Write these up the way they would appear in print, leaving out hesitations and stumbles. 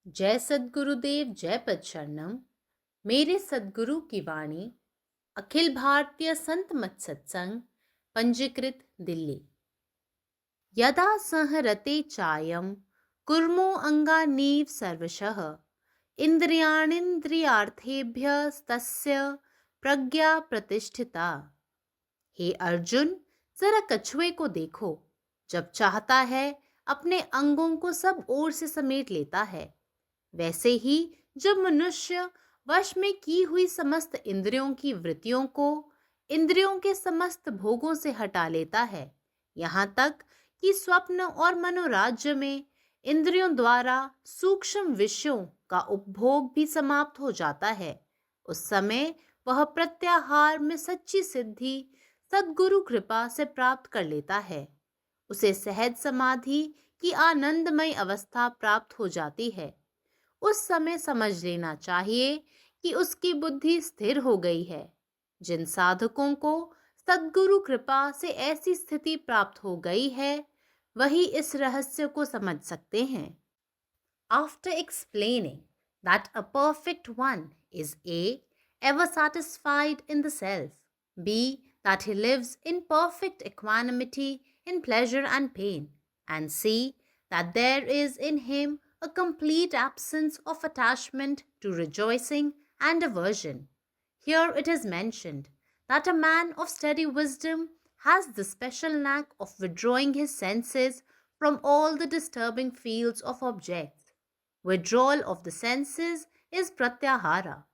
जय सद्गुरुदेव जय पदशरणम। मेरे सद्गुरु की वाणी अखिल भारतीय संत मत सत्संग पंजीकृत दिल्ली। यदा संहरते चायं कुर्मो अंगानीव सर्वशः इंद्रियाणींद्रियार्थेभ्यस्तस्य प्रज्ञा प्रतिष्ठिता। हे अर्जुन, जरा कछुए को देखो। जब चाहता है अपने अंगों को सब ओर से समेट लेता है। वैसे ही जब मनुष्य वश में की हुई समस्त इंद्रियों की वृत्तियों को इंद्रियों के समस्त भोगों से हटा लेता है, यहाँ तक कि स्वप्न और मनोराज्य में इंद्रियों द्वारा सूक्ष्म विषयों का उपभोग भी समाप्त हो जाता है, उस समय वह प्रत्याहार में सच्ची सिद्धि सद्गुरु कृपा से प्राप्त कर लेता है। उसे सहज समाधि की आनंदमय अवस्था प्राप्त हो जाती है। उस समय समझ लेना चाहिए कि उसकी बुद्धि स्थिर हो गई है। जिन साधकों को सद्गुरु कृपा से ऐसी स्थिति प्राप्त हो गई है, वही इस रहस्य को समझ सकते हैं। After explaining that a perfect one is A, ever satisfied in the self, B, that he lives in perfect equanimity in pleasure and pain, and C, that there is in him a complete absence of attachment to rejoicing and aversion. Here it is mentioned that a man of steady wisdom has the special knack of withdrawing his senses from all the disturbing fields of objects. Withdrawal of the senses is pratyahara.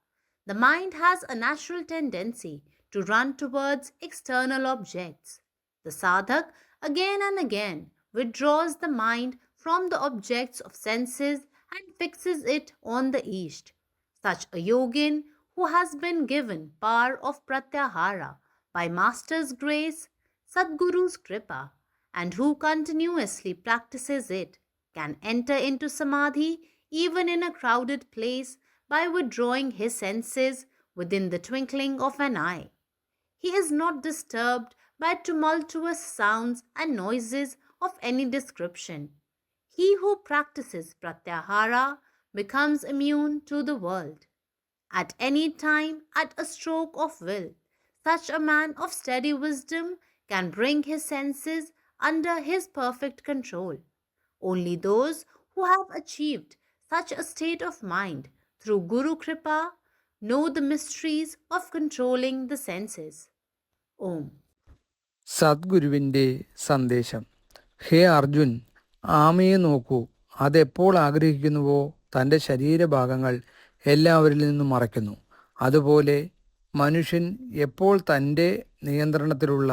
The mind has a natural tendency to run towards external objects. The sadhak again and again withdraws the mind from the objects of senses and fixes it on the east. Such a yogin who has been given power of pratyahara by Master's grace, Sadguru's kripa, and who continuously practices it, can enter into samadhi even in a crowded place by withdrawing his senses within the twinkling of an eye. He is not disturbed by tumultuous sounds and noises of any description. He who practices pratyahara becomes immune to the world. At any time, at a stroke of will, such a man of steady wisdom can bring his senses under his perfect control. Only those who have achieved such a state of mind through Guru Kripa know the mysteries of controlling the senses. Om. സദ്ഗുരുവിൻ്റെ സന്ദേശം. ഹേ അർജുൻ, ആമയെ നോക്കൂ. അതെപ്പോൾ ആഗ്രഹിക്കുന്നുവോ തൻ്റെ ശരീരഭാഗങ്ങൾ എല്ലാവരിൽ നിന്നും മറയ്ക്കുന്നു. അതുപോലെ മനുഷ്യൻ എപ്പോൾ തൻ്റെ നിയന്ത്രണത്തിലുള്ള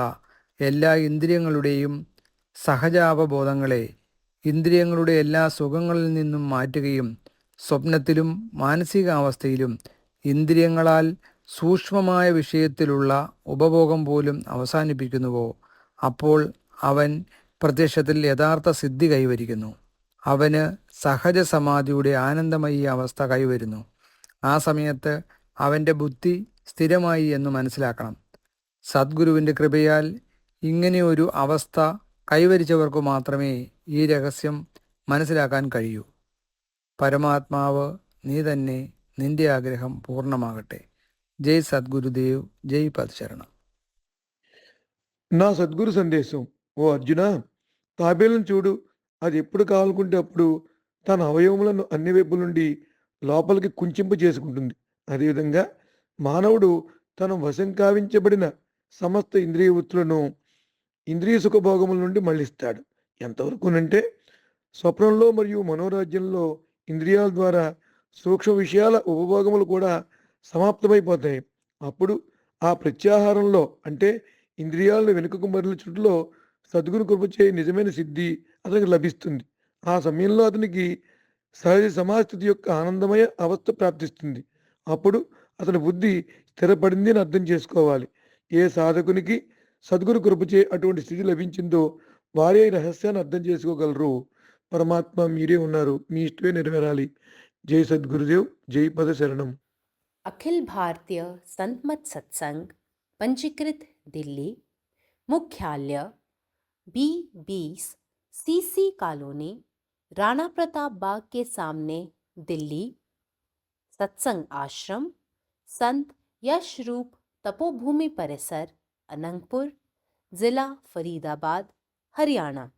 എല്ലാ ഇന്ദ്രിയങ്ങളുടെയും സഹജാവബോധങ്ങളെ ഇന്ദ്രിയങ്ങളുടെ എല്ലാ സുഖങ്ങളിൽ നിന്നും മാറ്റുകയും സ്വപ്നത്തിലും മാനസികാവസ്ഥയിലും ഇന്ദ്രിയങ്ങളാൽ സൂക്ഷ്മമായ വിഷയത്തിലുള്ള ഉപഭോഗം പോലും അവസാനിപ്പിക്കുന്നുവോ, അപ്പോൾ അവൻ പ്രത്യക്ഷത്തിൽ യഥാർത്ഥ സിദ്ധി കൈവരിക്കുന്നു. അവന് സഹജ സമാധിയുടെ ആനന്ദമയ അവസ്ഥ കൈവരുന്നു. ആ സമയത്ത് അവൻ്റെ ബുദ്ധി സ്ഥിരമായി എന്ന് മനസ്സിലാക്കണം. സദ്ഗുരുവിൻ്റെ കൃപയാൽ ഇങ്ങനെയൊരു അവസ്ഥ കൈവരിച്ചവർക്ക് മാത്രമേ ഈ രഹസ്യം മനസ്സിലാക്കാൻ കഴിയൂ. പരമാത്മാവ് നീ തന്നെ, നിന്റെ ആഗ്രഹം പൂർണ്ണമാകട്ടെ. జై సద్గురుదేవ్, జై పదశరణం. నా సద్గురు సందేశం. ఓ అర్జున, తాబేలును చూడు. అది ఎప్పుడు కావాలనుకుంటే అప్పుడు తన అవయవములను అన్ని వైపుల నుండి లోపలికి కుంచింప చేసుకుంటుంది. అదేవిధంగా మానవుడు తన వశం కావించబడిన సమస్త ఇంద్రియ వృత్తులను ఇంద్రియ సుఖభోగముల నుండి మళ్ళిస్తాడు. ఎంతవరకునంటే స్వప్నంలో మరియు మనోరాజ్యంలో ఇంద్రియాల ద్వారా సూక్ష్మ విషయాల ఉపభోగములు కూడా సమాప్తమైపోతాయి. అప్పుడు ఆ ప్రత్యాహారంలో అంటే ఇంద్రియాలను వెనుకకు మరల్చుటలో సద్గురు కృపచే నిజమైన సిద్ధి అతనికి లభిస్తుంది. ఆ సమయంలో అతనికి సహజ సమాస్థితి యొక్క ఆనందమయ అవస్థ ప్రాప్తిస్తుంది. అప్పుడు అతని బుద్ధి స్థిరపడింది అని అర్థం చేసుకోవాలి. ఏ సాధకునికి సద్గురు కృపచే అటువంటి స్థితి లభించిందో వారే ఈ రహస్యాన్ని అర్థం చేసుకోగలరు. పరమాత్మ మీరే ఉన్నారు, మీ ఇష్టమే నెరవేరాలి. జై సద్గురుదేవ్, జై పద శరణం. अखिल भारतीय संत मत सत्संग पंजीकृत दिल्ली। मुख्यालय B20 CC colony, Rana Pratap Bagh के सामने, दिल्ली, सत्संग आश्रम, संत यशरूप तपोभूमि परिसर, अनंगपुर, जिला फरीदाबाद, हरियाणा।